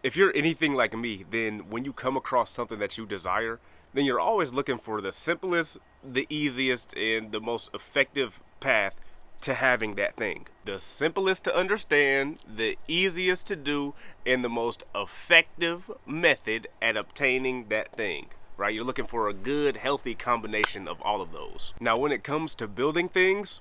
If you're anything like me, then when you come across something that you desire, then you're always looking for the simplest, the easiest, and the most effective path to having that thing. The simplest to understand, the easiest to do, and the most effective method at obtaining that thing. Right? You're looking for a good, healthy combination of all of those. Now, when it comes to building things,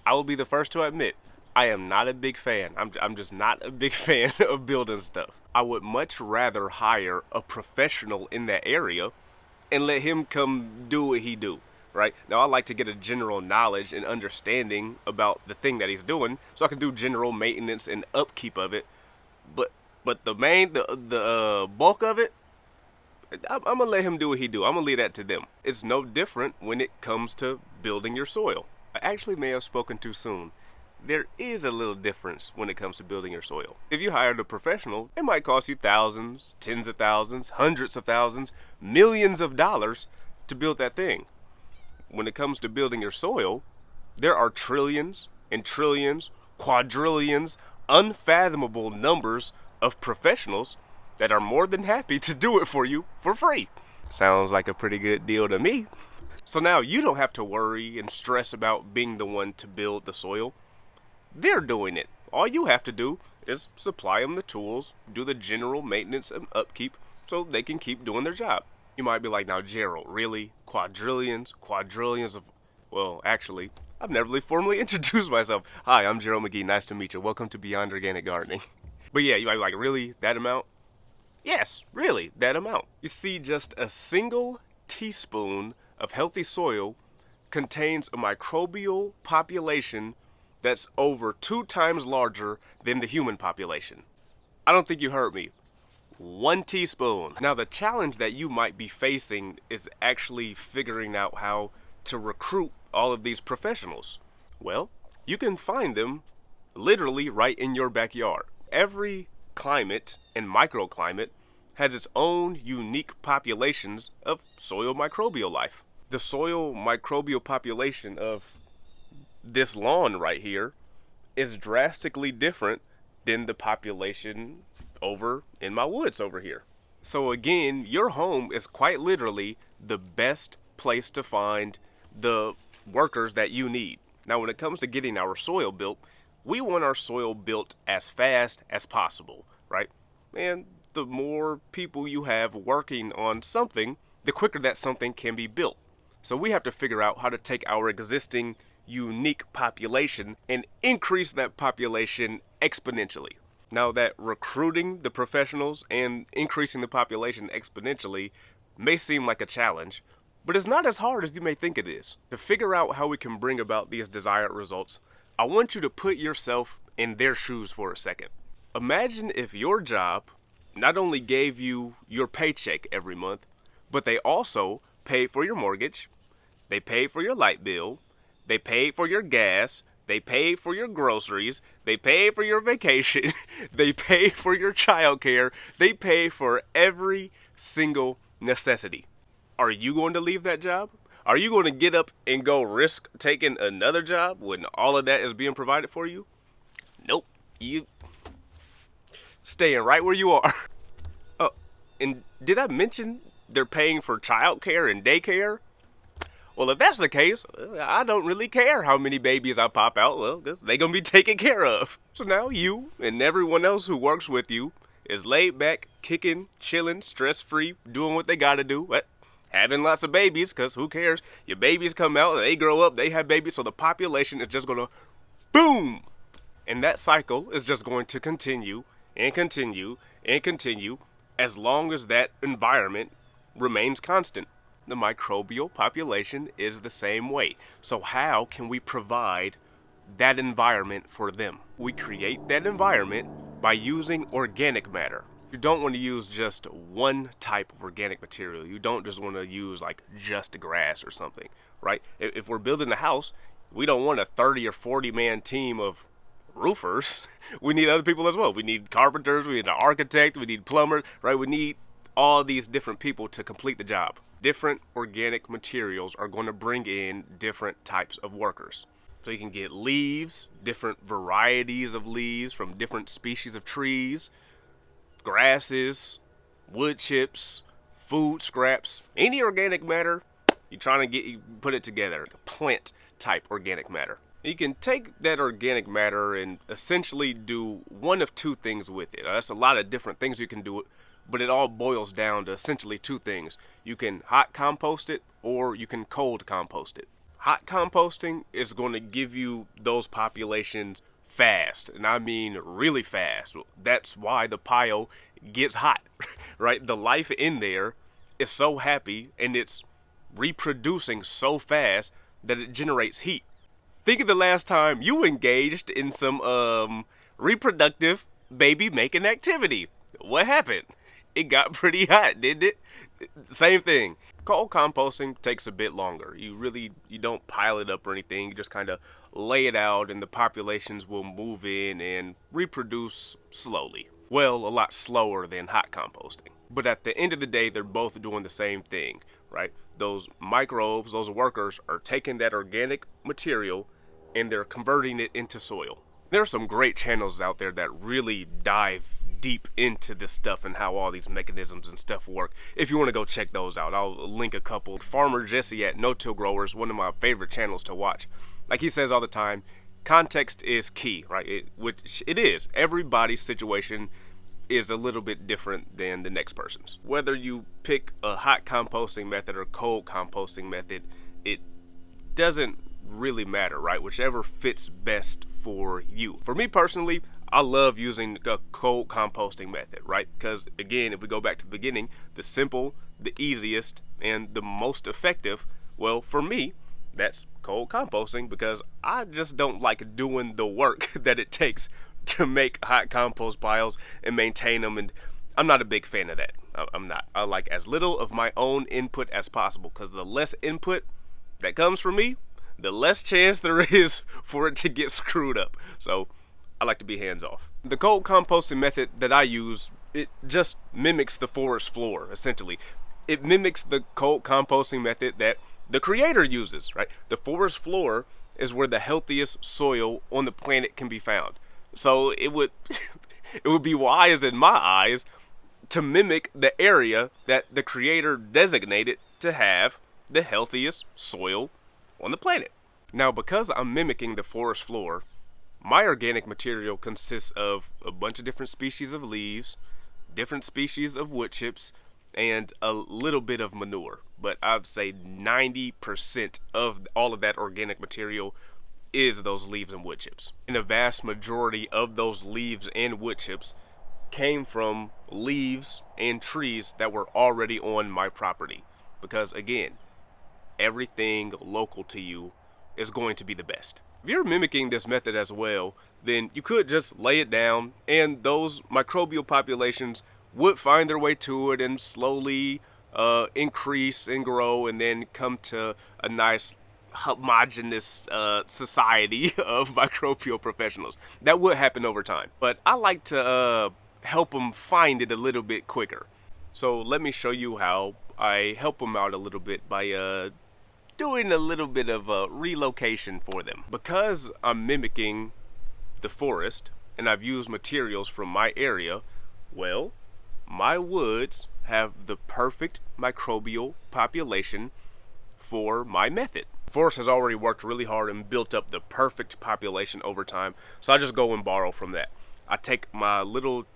I will be the first to admit I am not a big fan. I'm just not a big fan of building stuff. I would much rather hire a professional in that area and let him come do what he do. Right? Now I like to get a general knowledge and understanding about the thing that he's doing so I can do general maintenance and upkeep of it. But the bulk of it, I'm gonna let him do what he do. I'm gonna leave that to them. It's no different when it comes to building your soil. I actually may have spoken too soon. There is a little difference when it comes to building your soil. If you hired a professional, it might cost you thousands, tens of thousands, hundreds of thousands, millions of dollars to build that thing. When it comes to building your soil, there are trillions and trillions, quadrillions, unfathomable numbers of professionals that are more than happy to do it for you for free. Sounds like a pretty good deal to me. So now you don't have to worry and stress about being the one to build the soil. They're doing it. All you have to do is supply them the tools, do the general maintenance and upkeep so they can keep doing their job. You might be like, now Gerald, really? Quadrillions of... Well, actually, I've never really formally introduced myself. Hi, I'm Gerald McGee. Nice to meet you. Welcome to Beyond Organic Gardening. But yeah, you might be like, really? That amount? Yes, really, that amount. You see, just a single teaspoon of healthy soil contains a microbial population that's over 2 times larger than the human population. I don't think you heard me. 1 teaspoon. Now, the challenge that you might be facing is actually figuring out how to recruit all of these professionals. Well, you can find them literally right in your backyard. Every climate and microclimate has its own unique populations of soil microbial life. The soil microbial population of this lawn right here is drastically different than the population over in my woods over here. So again, your home is quite literally the best place to find the workers that you need. Now, when it comes to getting our soil built, we want our soil built as fast as possible, right? And the more people you have working on something, the quicker that something can be built. So we have to figure out how to take our existing unique population and increase that population exponentially. Now, that recruiting the professionals and increasing the population exponentially may seem like a challenge, but it's not as hard as you may think it is. To figure out how we can bring about these desired results, I want you to put yourself in their shoes for a second. Imagine if your job not only gave you your paycheck every month, but they also paid for your mortgage, they paid for your light bill, they paid for your gas, they paid for your groceries, they paid for your vacation, they paid for your childcare, they pay for every single necessity. Are you going to leave that job? Are you going to get up and go risk taking another job when all of that is being provided for you? Nope. You staying right where you are. Oh, and did I mention they're paying for childcare and daycare? Well, if that's the case, I don't really care how many babies I pop out. Well, they're going to be taken care of. So now you and everyone else who works with you is laid back, kicking, chilling, stress-free, doing what they got to do. What? Having lots of babies, because who cares? Your babies come out, they grow up, they have babies, so the population is just going to boom. And that cycle is just going to continue and continue and continue as long as that environment remains constant. The microbial population is the same way. So how can we provide that environment for them? We create that environment by using organic matter. You don't want to use just one type of organic material. You don't just want to use like just grass or something, right? If we're building a house, we don't want a 30 or 40 man team of roofers. We need other people as well. We need carpenters, we need an architect, we need plumbers, right? We need all these different people to complete the job. Different organic materials are going to bring in different types of workers. So you can get leaves, different varieties of leaves from different species of trees. grasses, wood chips, food scraps, any organic matter. You're trying to you put it together, like a plant type organic matter. You can take that organic matter and essentially do one of two things with it. That's a lot of different things you can do, but it all boils down to essentially two things. You can hot compost it or you can cold compost it. Hot composting is going to give you those populations fast, and I mean really fast. That's why the pile gets hot, right? The life in there is so happy and it's reproducing so fast that it generates heat. Think of the last time you engaged in some reproductive baby making activity. What happened? It got pretty hot, didn't it? Same thing. Cold composting takes a bit longer. You don't pile it up or anything. You just kind of lay it out and the populations will move in and reproduce slowly. Well, a lot slower than hot composting. But at the end of the day, they're both doing the same thing, right? Those microbes, those workers are taking that organic material and they're converting it into soil. There are some great channels out there that really dive deep into this stuff and how all these mechanisms and stuff work. If you want to go check those out, I'll link a couple. Farmer Jesse at No Till Growers, one of my favorite channels to watch. Like he says all the time, context is key, right? Which it is. Everybody's situation is a little bit different than the next person's. Whether you pick a hot composting method or cold composting method, it doesn't really matter, right? Whichever fits best for you. For me personally, I love using a cold composting method, right? Because again, if we go back to the beginning, the simple, the easiest, and the most effective, well, for me, that's cold composting because I just don't like doing the work that it takes to make hot compost piles and maintain them, and I'm not a big fan of that. I'm not. I like as little of my own input as possible because the less input that comes from me, the less chance there is for it to get screwed up. So I like to be hands off. The cold composting method that I use, it just mimics the forest floor, essentially. It mimics the cold composting method that the creator uses, right? The forest floor is where the healthiest soil on the planet can be found. So it would it would be wise in my eyes to mimic the area that the creator designated to have the healthiest soil on the planet. Now, because I'm mimicking the forest floor, my organic material consists of a bunch of different species of leaves, different species of wood chips, and a little bit of manure. But I'd say 90% of all of that organic material is those leaves and wood chips. And a vast majority of those leaves and wood chips came from leaves and trees that were already on my property. Because again, everything local to you is going to be the best. If you're mimicking this method as well, then you could just lay it down and those microbial populations would find their way to it and slowly increase and grow and then come to a nice homogenous society of microbial professionals. That would happen over time. But I like to help them find it a little bit quicker. So let me show you how I help them out a little bit by doing a little bit of a relocation for them. Because I'm mimicking the forest and I've used materials from my area, well, my woods have the perfect microbial population for my method. The forest has already worked really hard and built up the perfect population over time, so I just go and borrow from that. I take my little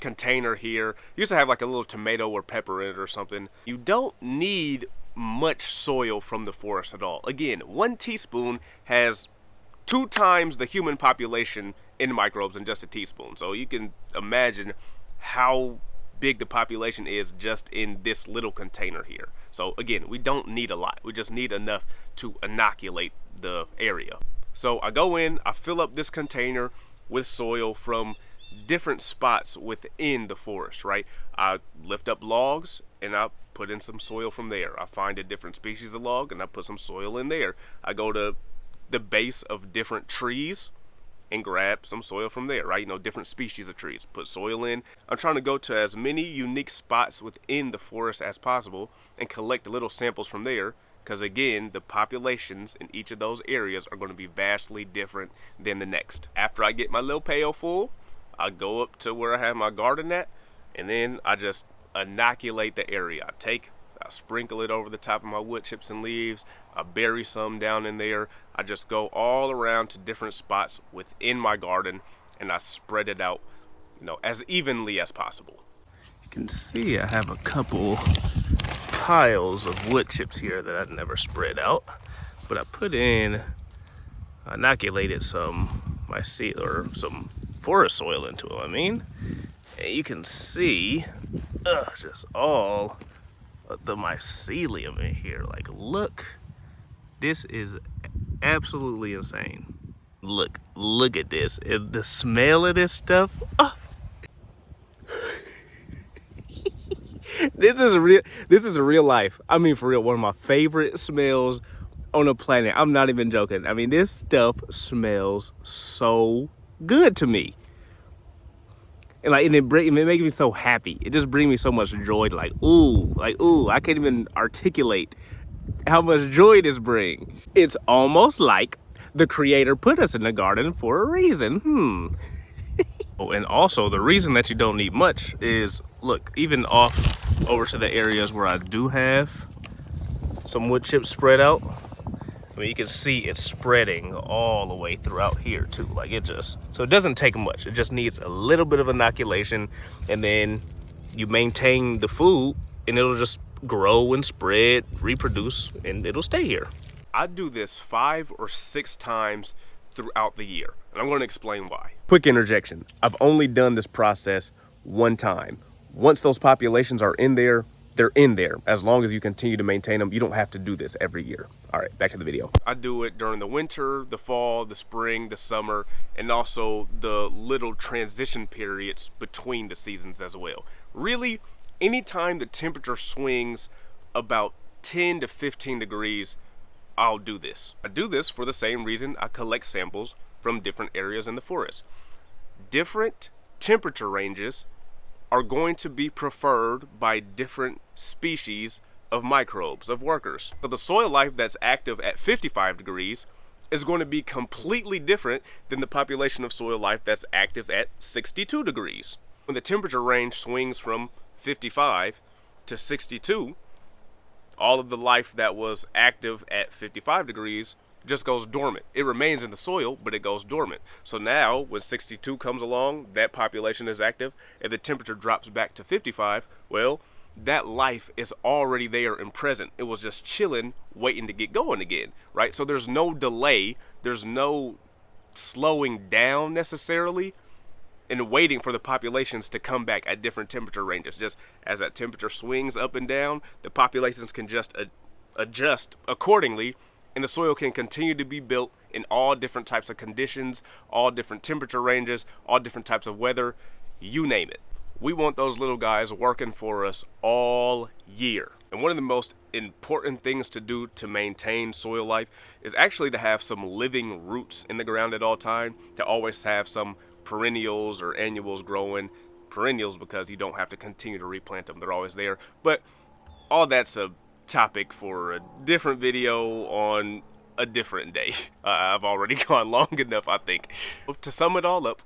container here, used to have like a little tomato or pepper in it or something. You don't need much soil from the forest at all. Again, 1 teaspoon has 2 times the human population in microbes in just a teaspoon. So you can imagine how big the population is just in this little container here. So again, we don't need a lot. We just need enough to inoculate the area. So I go in, I fill up this container with soil from different spots within the forest, right? I lift up logs and I put in some soil from there. I find a different species of log and I put some soil in there. I go to the base of different trees and grab some soil from there, right? You know, different species of trees, put soil in. I'm trying to go to as many unique spots within the forest as possible and collect little samples from there, because again, the populations in each of those areas are going to be vastly different than the next. After I get my little pail full, I go up to where I have my garden at, and then I just inoculate the area. I sprinkle it over the top of my wood chips and leaves. I bury some down in there. I just go all around to different spots within my garden, and I spread it out, as evenly as possible. You can see I have a couple piles of wood chips here that I've never spread out, but I inoculated some my seed or some forest soil into them. And you can see just all of the mycelium in here. Like, look, this is absolutely insane. Look at this. The smell of this stuff. Oh. This is real life. I mean, for real, one of my favorite smells on the planet. I'm not even joking. I mean, this stuff smells so good to me. And it makes me so happy. It just brings me so much joy. Like, ooh, I can't even articulate how much joy this brings. It's almost like the creator put us in the garden for a reason. Oh, and also the reason that you don't need much is, look, even off over to the areas where I do have some wood chips spread out. I mean, you can see it's spreading all the way throughout here too. So it doesn't take much. It just needs a little bit of inoculation, and then you maintain the food and it'll just grow and spread, reproduce, and it'll stay here. I do this 5 or 6 times throughout the year, and I'm going to explain why. Quick interjection. I've only done this process one time. Once those populations are in there, they're in there. As long as you continue to maintain them, you don't have to do this every year. All right, back to the video. I do it during the winter, the fall, the spring, the summer, and also the little transition periods between the seasons as well. Really, anytime the temperature swings about 10 to 15 degrees, I'll do this. I do this for the same reason I collect samples from different areas in the forest. Different temperature ranges are going to be preferred by different species of microbes, of workers. So the soil life that's active at 55 degrees is going to be completely different than the population of soil life that's active at 62 degrees. When the temperature range swings from 55 to 62, all of the life that was active at 55 degrees just goes dormant. It remains in the soil, but it goes dormant. So now when 62 comes along, that population is active, and the temperature drops back to 55, well, that life is already there and present. It was just chilling, waiting to get going again, right? So there's no delay, there's no slowing down necessarily, and waiting for the populations to come back at different temperature ranges. Just as that temperature swings up and down, the populations can just adjust accordingly, and the soil can continue to be built in all different types of conditions, all different temperature ranges, all different types of weather, you name it. We want those little guys working for us all year. And one of the most important things to do to maintain soil life is actually to have some living roots in the ground at all time, to always have some perennials or annuals growing. Perennials because you don't have to continue to replant them, they're always there. But all that's a topic for a different video on a different day. I've already gone long enough, I think. To sum it all up,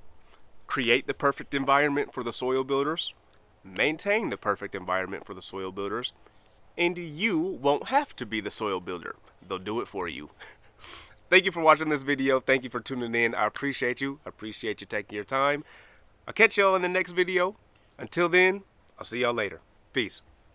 create the perfect environment for the soil builders, maintain the perfect environment for the soil builders, and you won't have to be the soil builder. They'll do it for you. Thank you for watching this video. Thank you for tuning in. I appreciate you. I appreciate you taking your time. I'll catch y'all in the next video. Until then, I'll see y'all later. Peace.